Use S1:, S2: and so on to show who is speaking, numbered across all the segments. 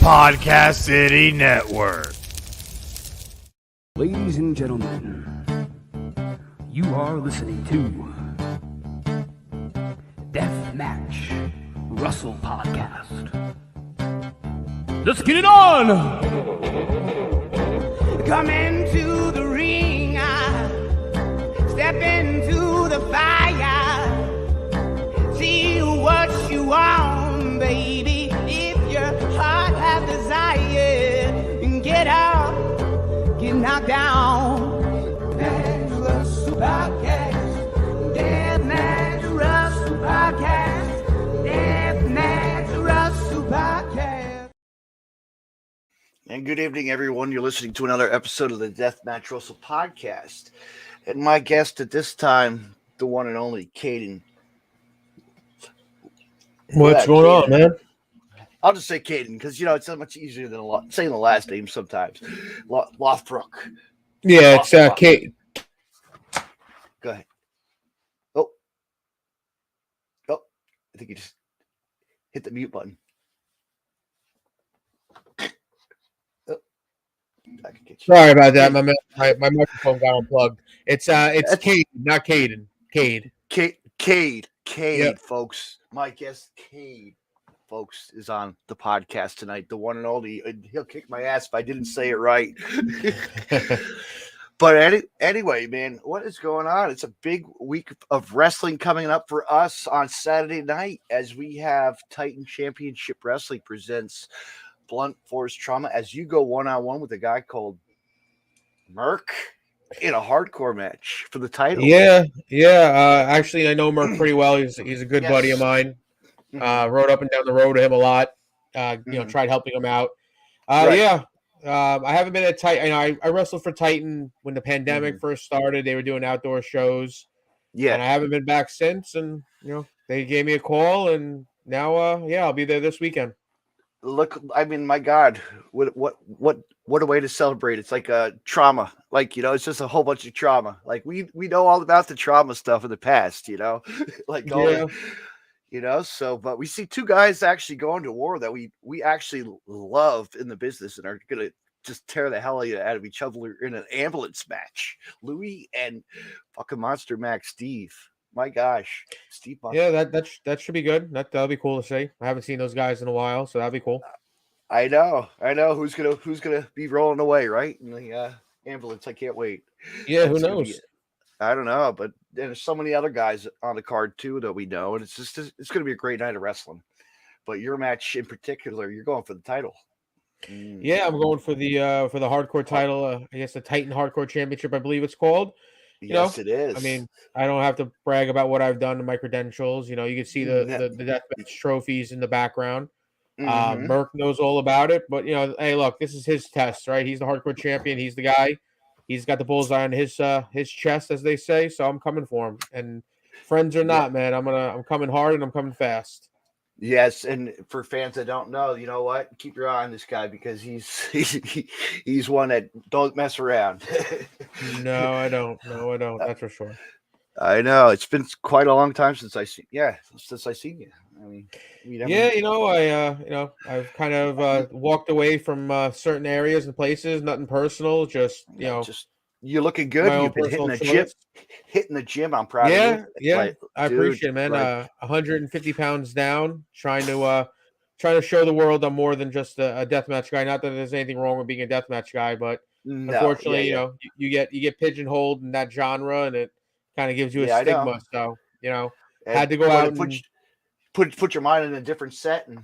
S1: Podcast City Network.
S2: Ladies and gentlemen, you are listening to Deathmatch Russell Podcast. Let's get it on!
S3: Come into the ring, step into the fire, see what you want, baby. If your heart has desire, get out, get knocked down. Deathmatch Russell Podcast, Deathmatch Russell Podcast, Deathmatch Russell Podcast.
S4: And good evening, everyone. You're listening to another episode of the Deathmatch Russell Podcast. And my guest at this time, the one and only Kaide.
S5: What's going on, man?
S4: I'll just say Kaide because, you know, it's so much easier than saying the last name sometimes. Lothbrok.
S5: Yeah, it's Kate.
S4: Go ahead. Oh, I think you just hit the mute button. I can get you.
S5: Sorry about that, my man. My microphone got unplugged. It's Kate, not Caden. Cade.
S4: Kaide,
S5: Yep.
S4: folks. My guest, Kaide, folks, is on the podcast tonight. The one and only. He'll kick my ass if I didn't say it right. But anyway, man, what is going on? It's a big week of wrestling coming up for us on Saturday night as we have Titan Championship Wrestling presents Blunt Force Trauma as you go one-on-one with a guy called Merc in a hardcore match for the title.
S5: Yeah. Actually, I know Merc pretty well. He's a good buddy of mine. Rode up and down the road to him a lot. Tried helping him out.
S4: Right.
S5: Yeah. I haven't been at Titan. I wrestled for Titan when the pandemic first started. They were doing outdoor shows.
S4: Yeah.
S5: And I haven't been back since. And they gave me a call, and now I'll be there this weekend.
S4: Look, I mean, my God, what a way to celebrate. It's like a trauma. Like, it's just a whole bunch of trauma. Like we know all about the trauma stuff in the past, like all so, but we see two guys actually going to war that we actually love in the business and are going to just tear the hell out of each other in an ambulance match. Louis and fucking Monster Max Steve. My gosh, Steve.
S5: Yeah, that should be good. That'll be cool to see. I haven't seen those guys in a while, so that'll be cool.
S4: I know. Who's gonna be rolling away, right? In the ambulance. I can't wait.
S5: Yeah, who knows?
S4: I don't know, but there's so many other guys on the card too that we know, and it's gonna be a great night of wrestling. But your match in particular, you're going for the title.
S5: Yeah, I'm going for the hardcore title. I guess the Titan Hardcore Championship, I believe it's called.
S4: Yes, it is.
S5: I mean, I don't have to brag about what I've done in my credentials. You can see the deathmatch trophies in the background. Merc knows all about it, but hey, look, this is his test, right? He's the hardcore champion. He's the guy. He's got the bullseye on his chest, as they say. So I'm coming for him. And friends or not, man, I'm coming hard and I'm coming fast.
S4: Yes, and for fans that don't know, you know what? Keep your eye on this guy because he's one that don't mess around.
S5: No, I don't. That's for sure.
S4: I know it's been quite a long time since I seen you. I mean,
S5: I've kind of walked away from certain areas and places. Nothing personal, just
S4: you're looking good. You've been hitting the gym. I'm proud of you.
S5: Yeah, I appreciate it, man. 150 pounds down, trying to show the world I'm more than just a deathmatch guy. Not that there's anything wrong with being a deathmatch guy, but unfortunately, you get pigeonholed in that genre, and it kind of gives you a stigma. So had to go out and
S4: put your mind in a different set, and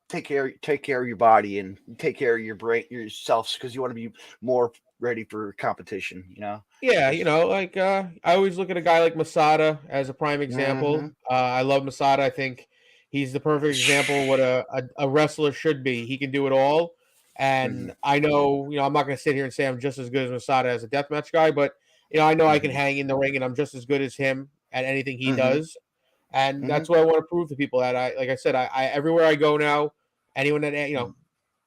S4: take care of your body and take care of your brain yourself because you want to be more ready for competition.
S5: I always look at a guy like Masada as a prime example. I love Masada. I think he's the perfect example of what a wrestler should be. He can do it all, and I know I'm not going to sit here and say I'm just as good as Masada as a deathmatch guy, but I know I can hang in the ring and I'm just as good as him at anything he does. And that's what I want to prove to people. That I everywhere I go now, anyone that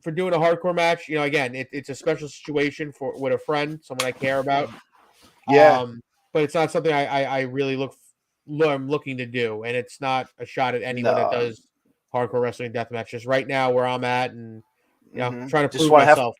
S5: for doing a hardcore match, again, it's a special situation with a friend, someone I care about.
S4: Yeah.
S5: But it's not something I really I'm looking to do, and it's not a shot at anyone that does hardcore wrestling death matches. Right now, where I'm at, and trying to
S4: Just
S5: prove
S4: want to
S5: myself.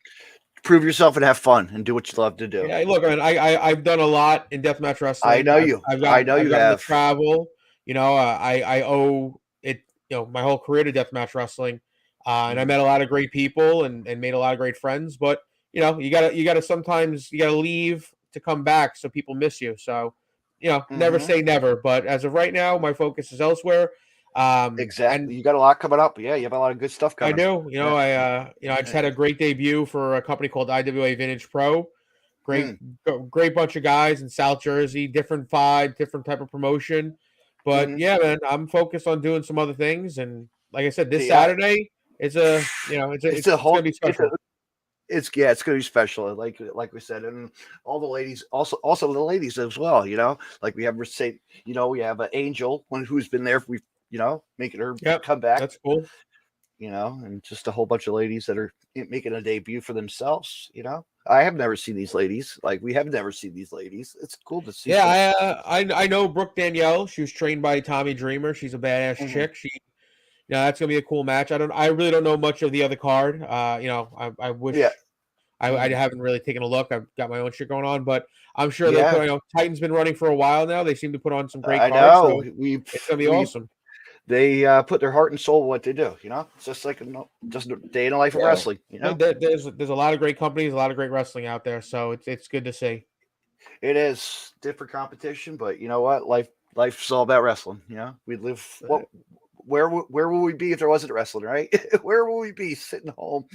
S4: prove yourself and have fun and do what you love to do.
S5: Yeah, look, man, I've done a lot in deathmatch
S4: I
S5: wrestling.
S4: know you.
S5: I've
S4: I
S5: gotten
S4: know
S5: I've
S4: you
S5: gotten to
S4: have.
S5: travel. I owe it, my whole career to deathmatch wrestling, and I met a lot of great people and made a lot of great friends. But you gotta sometimes you gotta leave to come back, so people miss you. So never say never. But as of right now, my focus is elsewhere. And
S4: Exactly. You got a lot coming up. Yeah, you have a lot of good stuff
S5: I
S4: coming.
S5: do.
S4: Yeah.
S5: I just had a great debut for a company called IWA Vintage Pro. Great bunch of guys in South Jersey, different vibe, different type of promotion. But yeah, man, I'm focused on doing some other things. And like I said, this Saturday, it's gonna be special.
S4: It's gonna be special. Like we said, and all the ladies, also the ladies as well. Like we have we have an Angel, one who's been there. We making her come back.
S5: That's cool.
S4: And just a whole bunch of ladies that are making a debut for themselves. I have never seen these ladies. Like we have never seen these ladies. It's cool to see.
S5: Yeah, I know Brooke Danielle. She was trained by Tommy Dreamer. She's a badass chick. That's gonna be a cool match. I really don't know much of the other card. I wish.
S4: Yeah.
S5: I haven't really taken a look. I've got my own shit going on, but I'm sure they'll put. Titan's been running for a while now. They seem to put on some great cards.
S4: I know.
S5: So it's gonna be awesome.
S4: They put their heart and soul in what they do. It's just like just a day in the life of wrestling.
S5: There's a lot of great companies, a lot of great wrestling out there. So it's good to see.
S4: It is different competition, but you know what? Life's all about wrestling. We live. Where will we be if there wasn't wrestling? Right? Where will we be? Sitting home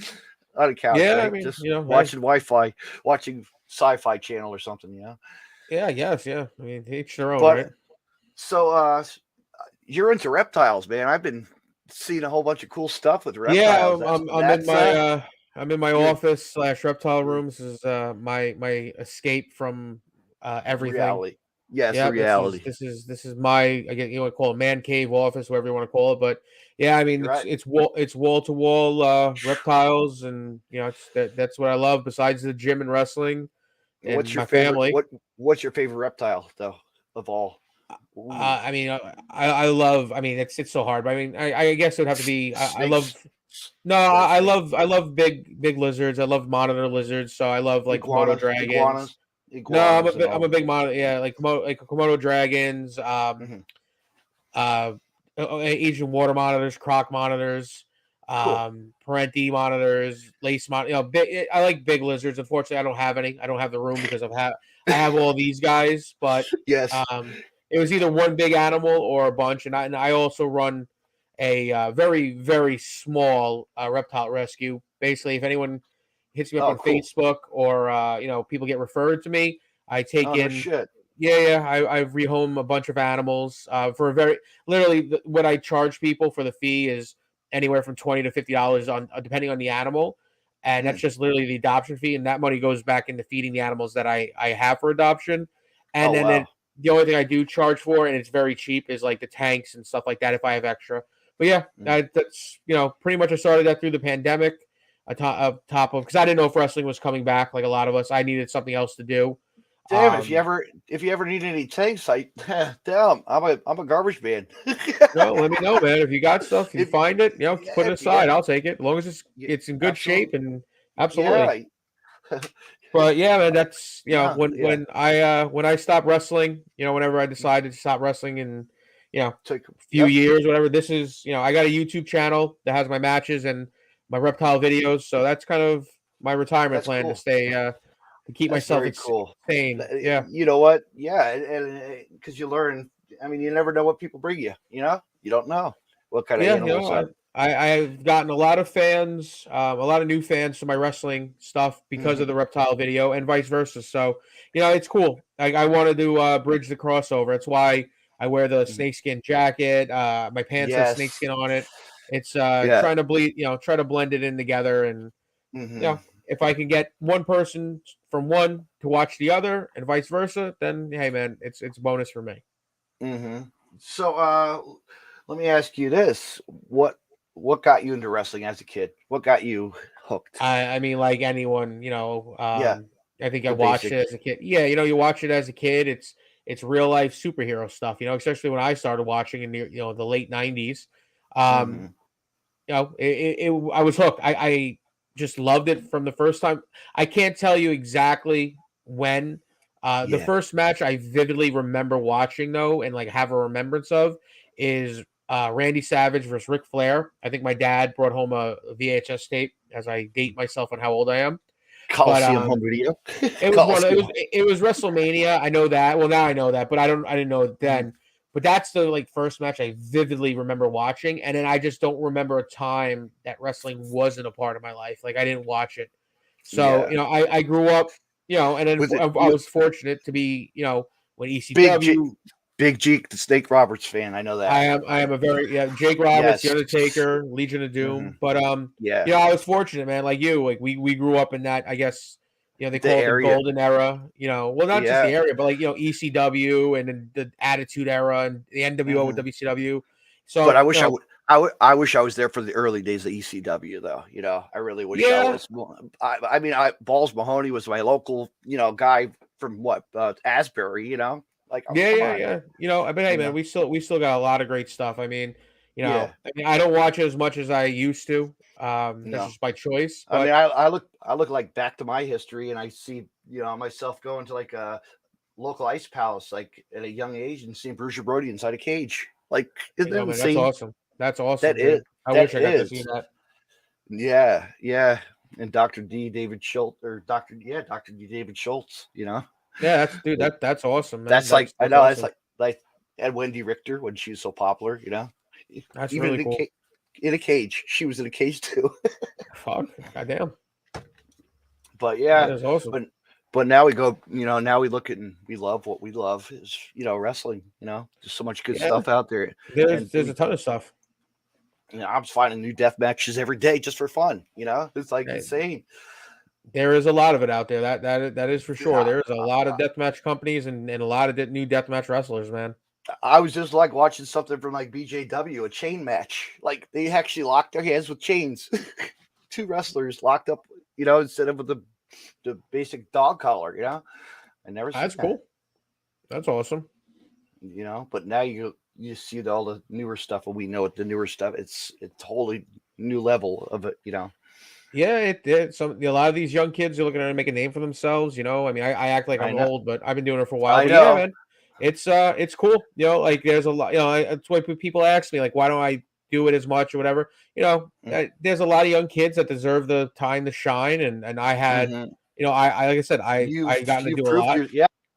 S4: on a couch, right? Just watching Wi-Fi, watching Sci-Fi Channel or something.
S5: Yeah. Yes. Yeah. I mean, each their own,
S4: but,
S5: right?
S4: So, you're into reptiles, man. I've been seeing a whole bunch of cool stuff with reptiles.
S5: Yeah, I'm in my office / reptile rooms. This is my escape from everything.
S4: Reality. Yes, reality.
S5: This is my, again, call it man cave office, whatever you want to call it. But yeah, I mean, it's wall to wall reptiles, and that's what I love. Besides the gym and wrestling, and
S4: what's your
S5: my
S4: favorite?
S5: family.
S4: What's your favorite reptile though of all?
S5: I mean, I love. I mean, it's so hard. But I mean, I guess it would have to be. I love. No, I love big lizards. I love monitor lizards. So I love like Komodo dragons. No, I'm a big monitor. Yeah, like Komodo dragons. Asian water monitors, croc monitors, Parenti monitors, lace monitor. I like big lizards. Unfortunately, I don't have any. I don't have the room because I have all these guys. But
S4: yes,
S5: it was either one big animal or a bunch. And I also run a very, very small reptile rescue. Basically, if anyone hits me up on Facebook or people get referred to me, I take in.
S4: Shit.
S5: Yeah. I rehome a bunch of animals for literally what I charge people for the fee is anywhere from $20 to $50 on depending on the animal, and that's just literally the adoption fee, and that money goes back into feeding the animals that I have for adoption, and the only thing I do charge for, and it's very cheap, is like the tanks and stuff like that if I have extra. But yeah, that's pretty much I started that through the pandemic, top of because I didn't know if wrestling was coming back like a lot of us. I needed something else to do.
S4: Damn, if you ever need any tanks, damn, I'm a garbage man.
S5: No, let me know, man. If you got stuff, you find it, put it aside. I'll take it as long as it's in good shape and absolutely. Yeah. But yeah, man, that's when I stopped wrestling, whenever I decided to stop wrestling in a few years, whatever. This is I got a YouTube channel that has my matches and my reptile videos, so that's kind of my retirement plan to stay to keep myself sane. Yeah,
S4: you know what? Yeah, and because you learn. I mean, you never know what people bring you. You don't know what kind of animals.
S5: I've gotten a lot of fans, a lot of new fans to my wrestling stuff because of the reptile video, and vice versa. So it's cool. I wanted to bridge the crossover. That's why I wear the snakeskin jacket. My pants have snakeskin on it. It's trying to try to blend it in together, and if I can get one person from one to watch the other, and vice versa, then hey, man, it's a bonus for me.
S4: So let me ask you this: what got you into wrestling as a kid? What got you hooked?
S5: I mean, like anyone, I think I watched it as a kid. Yeah, you watch it as a kid. It's real life superhero stuff, especially when I started watching in the late 90s. I was hooked. I just loved it from the first time. I can't tell you exactly when. The first match I vividly remember watching though, and like have a remembrance of, is Randy Savage versus Ric Flair. I think my dad brought home a VHS tape as I date myself on how old I am.
S4: Coliseum home video.
S5: It was it was WrestleMania. I know that. Well, now I know that, but I didn't know it then. But that's the like first match I vividly remember watching, and then I just don't remember a time that wrestling wasn't a part of my life. Like I didn't watch it. So I grew up, and then I was fortunate to be, when ECW.
S4: Big Jake, the Snake Roberts fan. I know that.
S5: I am a very Jake Roberts, The Undertaker, Legion of Doom. But I was fortunate, man. Like you, like we grew up in that. I guess they call it the golden era. Well, not just the area, but like ECW and then the Attitude Era and the NWO with WCW. So,
S4: but I wish I wish I was there for the early days of ECW, though. I really wish I was. I mean, Balls Mahoney was my local, guy from Asbury, Like,
S5: yeah. But hey, man, we still got a lot of great stuff. I mean, I don't watch it as much as I used to. That's just by choice. But...
S4: I mean, I look like back to my history, and I see, myself going to like a local ice palace, like at a young age, and seeing Bruiser Brody inside a cage. Like, isn't that insane?
S5: That's awesome. That's awesome. I wish I got to see that.
S4: Yeah. And Dr. D. David Schultz, or Dr. D. David Schultz,
S5: Yeah, that's awesome, man.
S4: That's like I know awesome. That's like and Wendy Richter when she was so popular,
S5: That's
S4: even
S5: really cool.
S4: In a cage, she was in a cage too.
S5: Fuck, goddamn.
S4: But yeah,
S5: that is awesome.
S4: But now we go, now we look at and we love what we love is wrestling. There's so much good stuff out there.
S5: There's a ton of stuff.
S4: I'm finding new death matches every day just for fun. It's like insane.
S5: There is a lot of it out there. That is for sure. There's a lot of deathmatch companies and a lot of new deathmatch wrestlers, man.
S4: I was just like watching something from like BJW, a chain match. Like they actually locked their hands with chains. Two wrestlers locked up, instead of with the basic dog collar. I never.
S5: That's cool. That's awesome.
S4: But now you see all the newer stuff, and we know it. The newer stuff, it's totally new level of it.
S5: Yeah, a lot of these young kids are looking to make a name for themselves. I mean, I act like I'm old, but I've been doing it for a while.
S4: I know.
S5: Yeah, man, it's cool. Like there's a lot. That's why people ask me like, why don't I do it as much or whatever? There's a lot of young kids that deserve the time to shine, and I had, I like I said, I got to do a lot.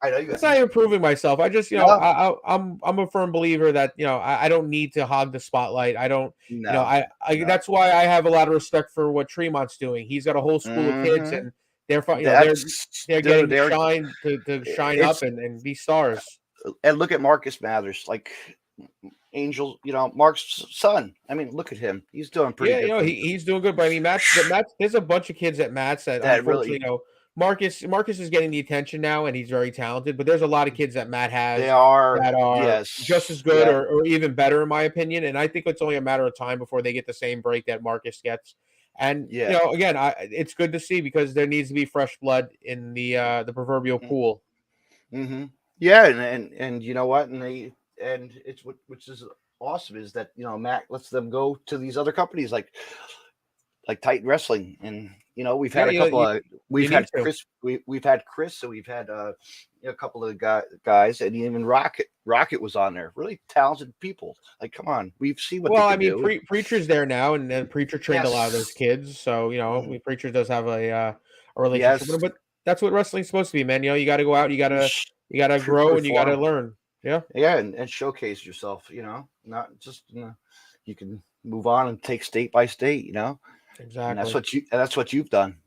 S4: I know
S5: it's not improving myself. I just, I'm a firm believer that I don't need to hog the spotlight. I don't, that's why I have a lot of respect for what Tremont's doing. He's got a whole school of kids, and they're getting to shine up and be stars.
S4: And look at Marcus Mathers, like Angel, Mark's son. I mean, look at him; he's doing pretty good.
S5: He's doing good. But I mean, Matt's there's a bunch of kids at Matt's that unfortunately, really, Marcus is getting the attention now, and he's very talented. But there's a lot of kids that Matt has that are just as good or even better, in my opinion. And I think it's only a matter of time before they get the same break that Marcus gets. And again, it's good to see because there needs to be fresh blood in the proverbial pool.
S4: Mm-hmm. Yeah, and you know what, and it's which is awesome is that Matt lets them go to these other companies like Titan Wrestling, and we've had a couple we've had Chris, so we've had a couple of guys, and even Rocket was on there. Really talented people. Like, come on, we've seen what. Well, I mean,
S5: Preacher's there now, and then Preacher trained a lot of those kids, so Preacher does have a relationship with him, but that's what wrestling's supposed to be, man. You got to go out, you got to grow, and you got to learn. Yeah,
S4: and showcase yourself. Not just you can move on and take state by state.
S5: Exactly.
S4: And that's what you've done.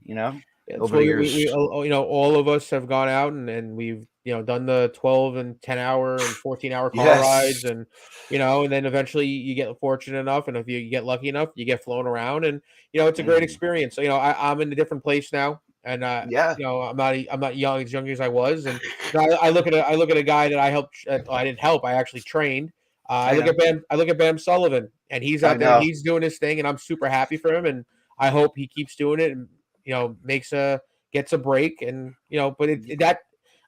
S4: Over the years.
S5: We all of us have gone out and we've done the 12 and 10 hour and 14-hour car rides, and and then eventually you get fortunate enough, and if you get lucky enough, you get flown around, and it's a great experience. So I'm in a different place now. And I'm not young as I was, and I look at a guy that I helped. I didn't help. I actually trained. I look at Bam Sullivan, and he's out there. He's doing his thing, and I'm super happy for him. And I hope he keeps doing it, and gets a break. And but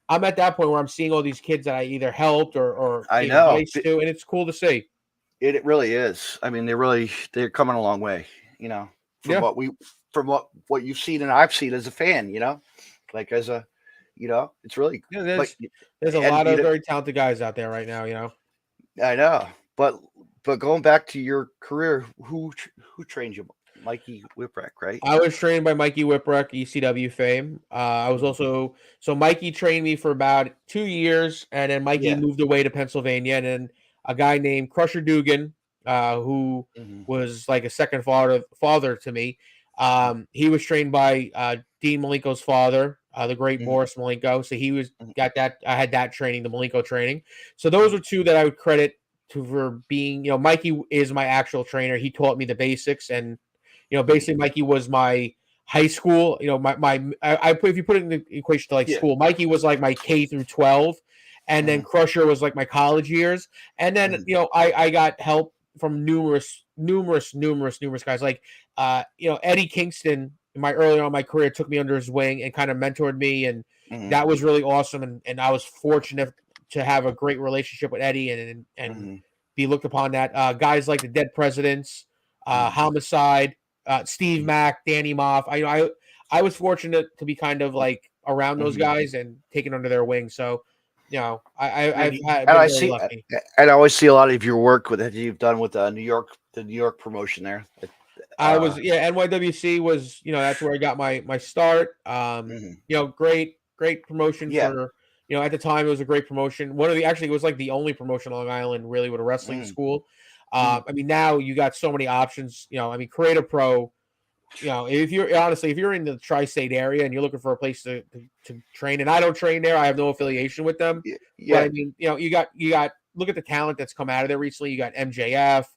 S5: I'm at that point where I'm seeing all these kids that I either helped or
S4: I know
S5: to, and it's cool to see.
S4: It really is. I mean, they're coming a long way. From what we. from what you've seen and I've seen as a fan, like as a, it's really,
S5: Yeah,
S4: but
S5: there's a
S4: and
S5: lot of very talented guys out there right now.
S4: I know, but going back to your career, who trained you? Mikey Whipwreck, right?
S5: I was trained by Mikey Whipwreck, ECW fame. I was also Mikey trained me for about 2 years, and then Mikey
S4: Yeah.
S5: moved away to Pennsylvania, and then a guy named Crusher Dugan, who was like a second father to me. He was trained by Dean Malenko's father, the great Boris Malenko. So he was got that. I had that training, the Malenko training. So those are two that I would credit to for being. Mikey is my actual trainer. He taught me the basics, and basically Mikey was my high school. If you put it in the equation to like school, Mikey was like my K through 12, and then Crusher was like my college years, and then I got help from numerous guys like Eddie Kingston. Earlier on in my career, took me under his wing and kind of mentored me, and that was really awesome. And I was fortunate to have a great relationship with Eddie and be looked upon that. Guys like the Dead Presidents, Homicide, Steve Mack, Danny Moff. I was fortunate to be kind of like around those guys and taken under their wing. So, I've been very lucky.
S4: And I always see a lot of your work that you've done with the New York promotion there.
S5: I was NYWC was that's where I got my start. Great promotion for at the time it was a great promotion. It was like the only promotion on Long Island really with a wrestling school. I mean, now you got so many options. Creative Pro. If you're in the tri-state area and you're looking for a place to train, and I don't train there, I have no affiliation with them.
S4: Yeah.
S5: But I mean, you got look at the talent that's come out of there recently. You got MJF.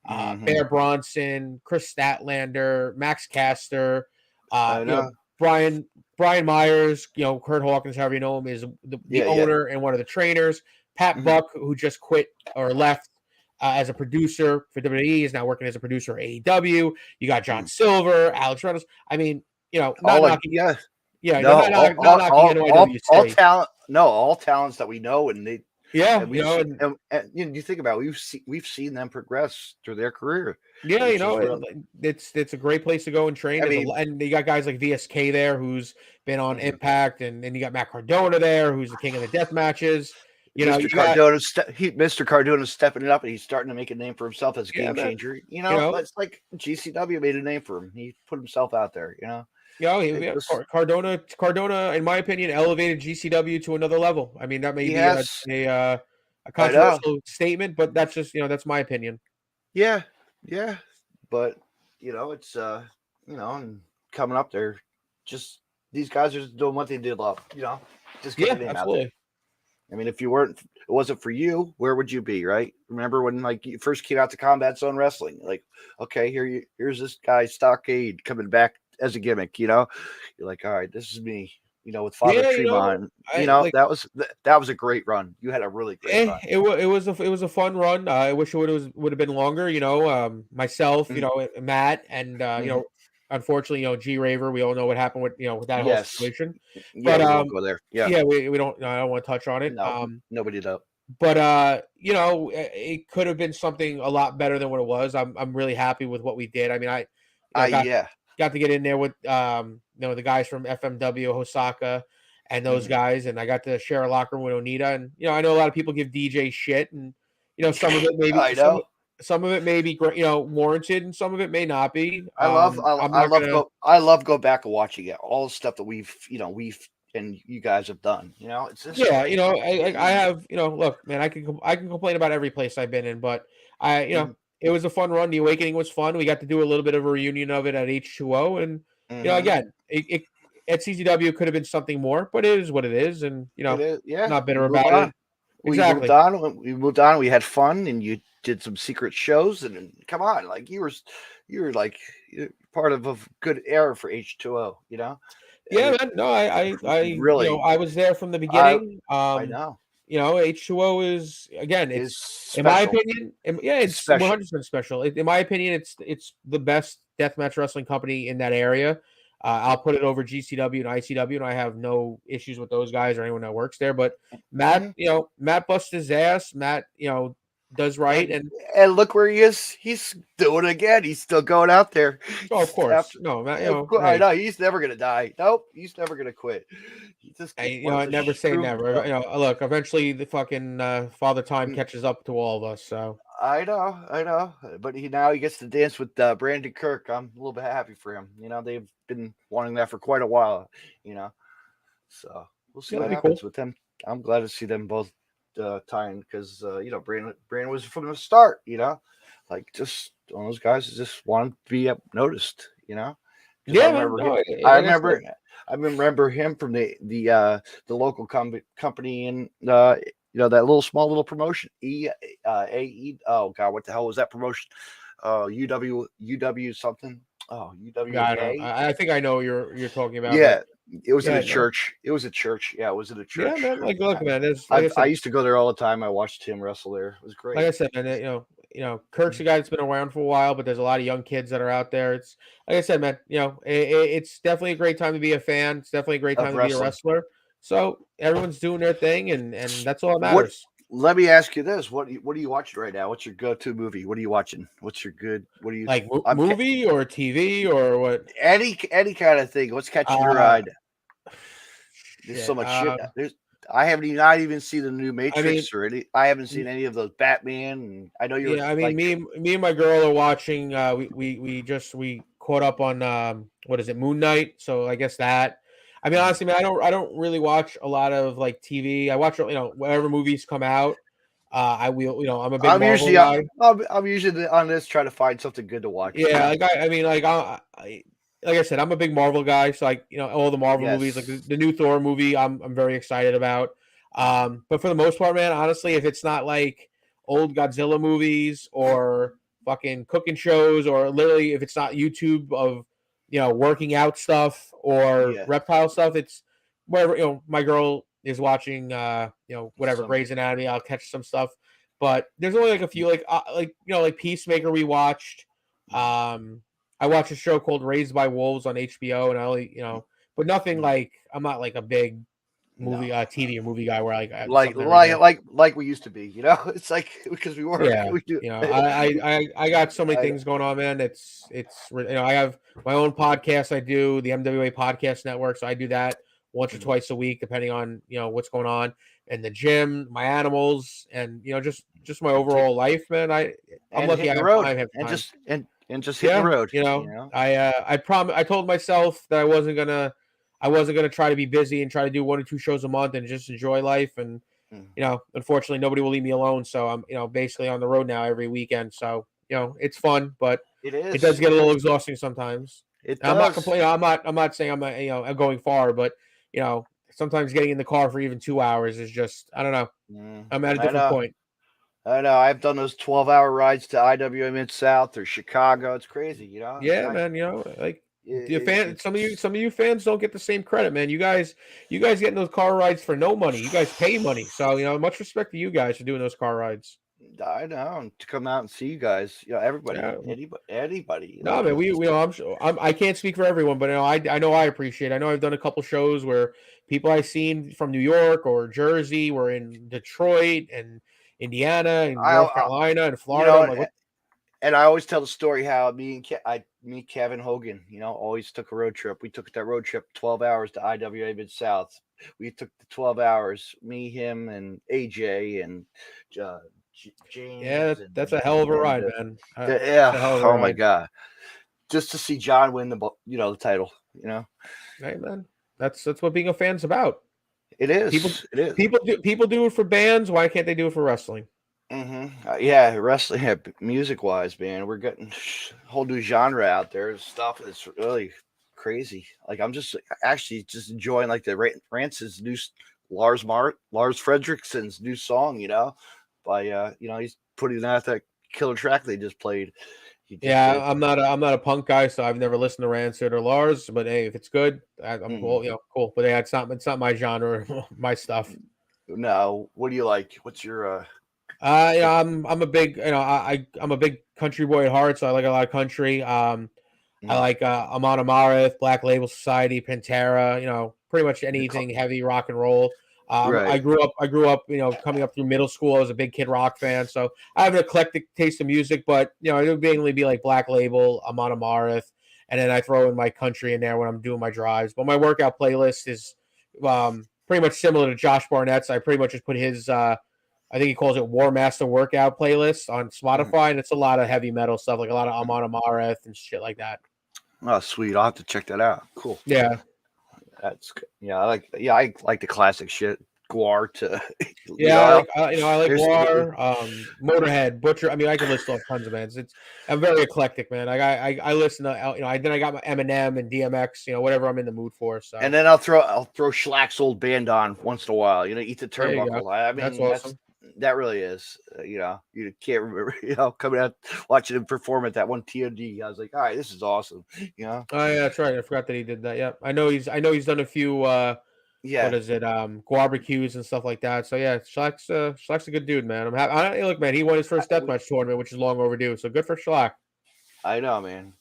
S5: Bear Bronson, Chris Statlander, Max Caster, Brian Myers, Kurt Hawkins, however you know him, is the owner and one of the trainers. Pat Buck, who just quit or left as a producer for WWE, is now working as a producer at AEW. You got John Silver, Alex Reynolds. I mean, not knocking NYWC.
S4: All talent. No, all talents that we know, and they.
S5: Yeah,
S4: and you think about it, we've seen them progress through their career.
S5: Yeah, it's a great place to go and train. And you got guys like VSK there, who's been on Impact, and then you got Matt Cardona there, who's the king of the death matches.
S4: Mr. Cardona's stepping it up, and he's starting to make a name for himself as a game changer. It's like GCW made a name for him. He put himself out there.
S5: Cardona, in my opinion, elevated GCW to another level. I mean, that may be a controversial statement, but that's just that's my opinion.
S4: Yeah, but it's and coming up there, just these guys are just doing what they did love. Just get the name out there. I mean, if it wasn't for you, where would you be, right? Remember when you first came out to Combat Zone Wrestling? Like, okay, here's this guy Stockade coming back as a gimmick, you're like, all right, this is me, with Father Tremont. That was a great run. You had a really great run.
S5: It was a fun run. I wish it would have been longer. Myself, Matt, and unfortunately, G Raver. We all know what happened with that whole situation.
S4: Yeah, but we won't go there. Yeah,
S5: we don't. I don't want to touch on it.
S4: No, nobody does.
S5: But it could have been something a lot better than what it was. I'm really happy with what we did. I mean, got to get in there with the guys from FMW, Hosaka, and those guys, and I got to share a locker room with Onita. And I know a lot of people give DJ shit, and some of it maybe some of it may be warranted, and some of it may not be.
S4: I love go back and watching it, all the stuff that we've and you guys have done. It's just
S5: I have look, man, I can complain about every place I've been in, but it was a fun run. The Awakening was fun. We got to do a little bit of a reunion of it at H2O. And, again, it at CZW could have been something more, but it is what it is. And, not bitter about it. Exactly.
S4: We moved on. We had fun, and you did some secret shows. And come on, like you were like part of a good era for H2O,
S5: Yeah, man. No, I really, I was there from the beginning.
S4: I know.
S5: H2O is, again, it's in my opinion, it's 100% special. In my opinion, it's the best deathmatch wrestling company in that area. I'll put it over GCW and ICW, and I have no issues with those guys or anyone that works there. But Matt, Matt busted his ass. Matt, does right, and
S4: look where he is. He's doing it again. He's still going out there.
S5: oh, of course, no,
S4: I know he's never gonna die. Nope, he's never gonna quit. He just wants to
S5: never say
S4: prove
S5: never.
S4: himself.
S5: Look, eventually the fucking Father Time
S4: Mm.
S5: catches up to all of us. So
S4: I know, but now he gets to dance with Brandon Kirk. I'm a little bit happy for him. They've been wanting that for quite a while. So we'll see what
S5: that'd be
S4: happens
S5: cool.
S4: with them. I'm glad to see them both tying because Brandon was from the start. Like just one of those guys that just wanted to be noticed. 'Cause
S5: Yeah,
S4: I
S5: man.
S4: remember
S5: No,
S4: him.
S5: like I said,
S4: I remember him from the local company in that little small little promotion. AE. Oh God, what the hell was that promotion? UW something. Oh,
S5: I don't.
S4: UWA.
S5: I think I know what you're talking about, but
S4: Yeah, it was in
S5: yeah,
S4: a
S5: no,
S4: church. It was a church. Yeah, it was in a
S5: yeah,
S4: church.
S5: man. Like, look, man. There's like I
S4: I
S5: said,
S4: used to go there all the time. I watched him wrestle there. It was
S5: like
S4: great.
S5: I said, man. Kirk's a guy that's been around for a while, but there's a lot of young kids that are out there. It's like I said, man. It's definitely a great time to be a fan. It's definitely a great
S4: Of
S5: time to be a
S4: wrestling.
S5: wrestler. So everyone's doing their thing, and that's all that
S4: What?
S5: matters.
S4: Let me ask you this: what are you watching right now? What's your go-to movie? What are you watching? What's your good? What do you?
S5: Like
S4: I'm
S5: movie or TV or what?
S4: any kind of thing. What's catching your
S5: Uh,
S4: eye? There's so
S5: shit.
S4: much shit. I haven't even not even seen the new
S5: I mean,
S4: Matrix or any. I haven't seen any of those Batman. And I know you're
S5: yeah. I mean,
S4: like
S5: me and my girl are watching. We caught up on what is it, Moon Knight? So I guess that. I mean, honestly, man, I don't really watch a lot of like TV. I watch whatever movies come out. I will I'm a big Marvel guy.
S4: I'm usually on this trying to find something good to watch.
S5: Yeah, like I mean, like I said, I'm a big Marvel guy. So like all the Marvel movies, like
S4: Yes.
S5: the new Thor movie, I'm very excited about. But for the most part, man, honestly, if it's not like old Godzilla movies or fucking cooking shows, or literally if it's not YouTube of working out stuff or
S4: Yeah.
S5: reptile stuff, it's whatever. My girl is watching whatever
S4: Some
S5: Grey's Anatomy. I'll catch some stuff, but there's only like a few like Peacemaker we watched. I watched a show called Raised by Wolves on HBO, and I only but nothing like I'm not like a big movie
S4: no.
S5: TV or movie guy where
S4: like
S5: something every day.
S4: like we used to be. It's like because we were
S5: Yeah,
S4: we do.
S5: I got so many
S4: I,
S5: things going on, man. It's I have my own podcast. I do the MWA Podcast Network, so I do that once or twice a week, depending on what's going on in the gym, my animals, and just my overall life, man. I'm
S4: and
S5: lucky.
S4: hitting
S5: I
S4: the
S5: have
S4: road
S5: time. Have
S4: and
S5: time.
S4: just hitting the
S5: Yeah,
S4: road.
S5: I told myself that I wasn't gonna try to be busy and try to do 1 or 2 shows a month and just enjoy life. And unfortunately, nobody will leave me alone. So I'm basically on the road now every weekend. So it's fun, but
S4: It
S5: it does
S4: is.
S5: get a little exhausting sometimes.
S4: It
S5: And I'm not
S4: does.
S5: complaining. I'm not saying I'm going far, but sometimes getting in the car for even 2 hours is just I don't know. I'm at a
S4: I
S5: different
S4: know.
S5: point.
S4: I know. I've done those 12-hour rides to IWA Mid South or Chicago. It's crazy.
S5: Yeah, man. Like the fan.
S4: It's
S5: Some of you fans don't get the same credit, man. You guys getting those car rides for no money. You guys pay money, so much respect to you guys for doing those car rides.
S4: I know, and to come out and see you guys. Everybody,
S5: Yeah.
S4: anybody.
S5: No, man. I'm sure. I can't speak for everyone, but I know I appreciate. I know I've done a couple shows where people I've seen from New York or Jersey were in Detroit and Indiana and North
S4: I
S5: Carolina and
S4: you
S5: Florida.
S4: know,
S5: I'm like, what?
S4: and I always tell the story how me and Kevin Hogan, always took a road trip. We took that road trip 12 hours to IWA Mid South. We took the 12 hours, me, him, and AJ and James.
S5: Yeah, that's a hell of a ride, man.
S4: Yeah.
S5: It's a hell of a
S4: Oh my
S5: ride.
S4: God. Just to see John win the title.
S5: Hey, man. That's what being a fan's about.
S4: It is. It is.
S5: People do it for bands. Why can't they do it for wrestling?
S4: Yeah, wrestling. Yeah, music wise, man, we're getting a whole new genre out there. Stuff that's really crazy. Like I'm just actually just enjoying like the Rance's new Lars Fredricksen's new song. By he's putting out that killer track they just played.
S5: Yeah, I'm not a punk guy, so I've never listened to Rancid or Lars. But hey, if it's good, I'm cool. Cool. But yeah, it's not my genre, my stuff.
S4: No, what do you like? What's your
S5: I'm a big I'm a big country boy at heart, so I like a lot of country. I like Amon Amarth, Black Label Society, Pantera. Pretty much anything heavy rock and roll.
S4: Right.
S5: I grew up, coming up through middle school. I was a big Kid Rock fan, so I have an eclectic taste of music. But it would mainly be like Black Label, Amon Amarth, and then I throw in my country in there when I'm doing my drives. But my workout playlist is pretty much similar to Josh Barnett's. I pretty much just put his, I think he calls it War Master Workout playlist on Spotify, and it's a lot of heavy metal stuff, like a lot of Amon Amarth and shit like that.
S4: Oh, sweet! I'll have to check that out. Cool.
S5: Yeah.
S4: That's I like the classic shit. Guar to
S5: I like Guar, Motorhead, Butcher. I mean, I can list off tons of bands. I'm very eclectic, man. I listen to then I got my Eminem and DMX, whatever I'm in the mood for. So
S4: and then I'll throw Schlack's old band on once in a while. Eat the turnbuckle. I mean, that's awesome. That really is. You can't remember. Coming out watching him perform at that one TOD. I was like, all right, this is awesome. Oh
S5: yeah, that's right. I forgot that he did that. Yeah, I know he's done a few. What is it? Barbecues and stuff like that. So yeah, Schlack's a good dude, man. I'm happy. Look, man, he won his first deathmatch tournament, which is long overdue. So good for Schlack.
S4: I know, man.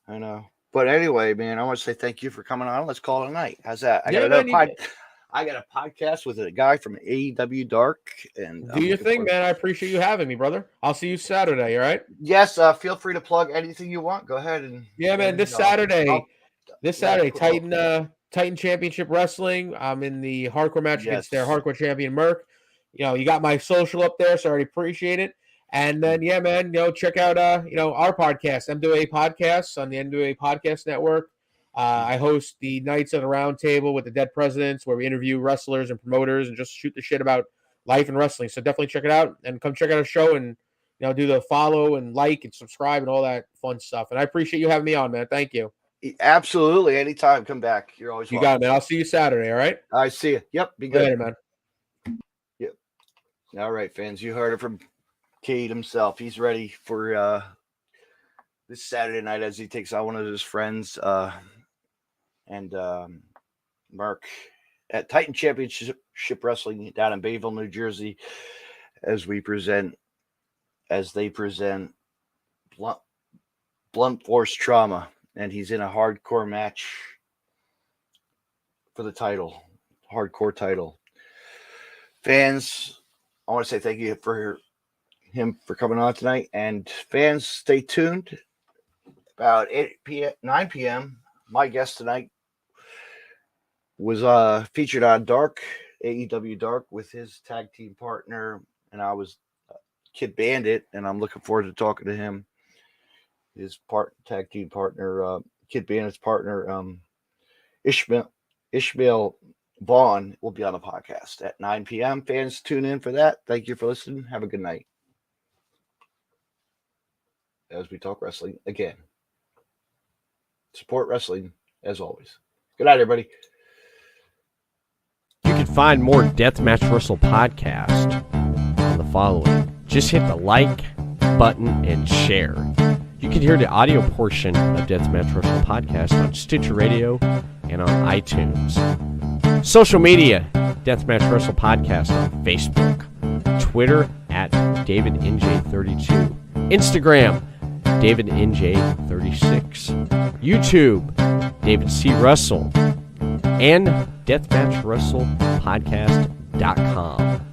S4: I know. But anyway, man, I want to say thank you for coming on. Let's call it a night. How's that? I got a podcast with a guy from AEW Dark. And
S5: do your thing, man. I appreciate you having me, brother. I'll see you Saturday. All right?
S4: Yes. Feel free to plug anything you want. Go ahead and
S5: man. This Saturday, Titan Championship Wrestling. I'm in the hardcore match against their hardcore champion Merc. You got my social up there, so I already appreciate it. And then man, check out our podcast, MWA Podcasts on the MWA Podcast Network. I host the Nights of the Round Table with the Dead Presidents, where we interview wrestlers and promoters and just shoot the shit about life and wrestling. So definitely check it out and come check out our show and do the follow and like and subscribe and all that fun stuff. And I appreciate you having me on, man. Thank you.
S4: Absolutely. Anytime. Come back. You're always welcome.
S5: You got it, man. I'll see you Saturday. All right.
S4: I see you. Yep. Be good,
S5: later, man.
S4: Yep. All right, fans. You heard it from Kaide himself. He's ready for this Saturday night as he takes on one of his friends. And Mark at Titan Championship Wrestling down in Bayville, New Jersey, as they present Blunt Force Trauma, and he's in a hardcore match for the title, hardcore title. Fans, I want to say thank you for him for coming on tonight, and fans, stay tuned. About 9 p.m. My guest tonight was featured on Dark, AEW Dark, with his tag team partner, and I was Kid Bandit, and I'm looking forward to talking to him. His tag team partner, Kid Bandit's partner, Ishmael Vaughn, will be on the podcast at 9 p.m. Fans, tune in for that. Thank you for listening. Have a good night. As we talk wrestling again. Support wrestling as always. Good night, everybody.
S6: You can find more Deathmatch Wrestle podcast on the following. Just hit the like button and share. You can hear the audio portion of Deathmatch Wrestle podcast on Stitcher Radio and on iTunes. Social media, Deathmatch Wrestle podcast on Facebook, Twitter at DavidNJ32, Instagram, DavidNJ36, YouTube, David C. Russell, and DeathmatchWrestlePodcast.com.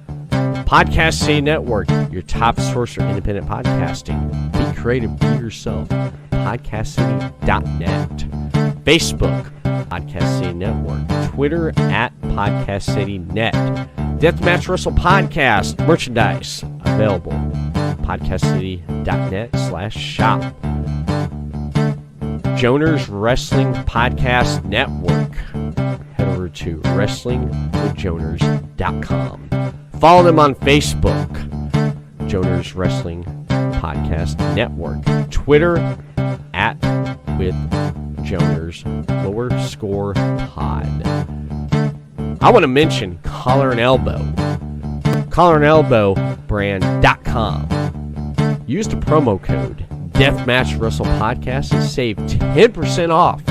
S6: Podcast City Network, your top source for independent podcasting. Be creative, be yourself. PodcastCity.net. Facebook, Podcast City Network. Twitter at Podcast City Net. Deathmatch Wrestle Podcast merchandise available. PodcastCity.net/shop. Joners Wrestling Podcast Network. Head over to WrestlingWithJoners.com. Follow them on Facebook, Joners Wrestling Podcast Network. Twitter at @WithJoners_pod. I want to mention Collar and Elbow. Collarandelbowbrand.com. Use the promo code Deathmatch Wrestle Podcast and save 10% off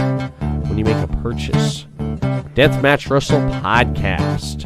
S6: when you make a purchase. Deathmatch Wrestle Podcast.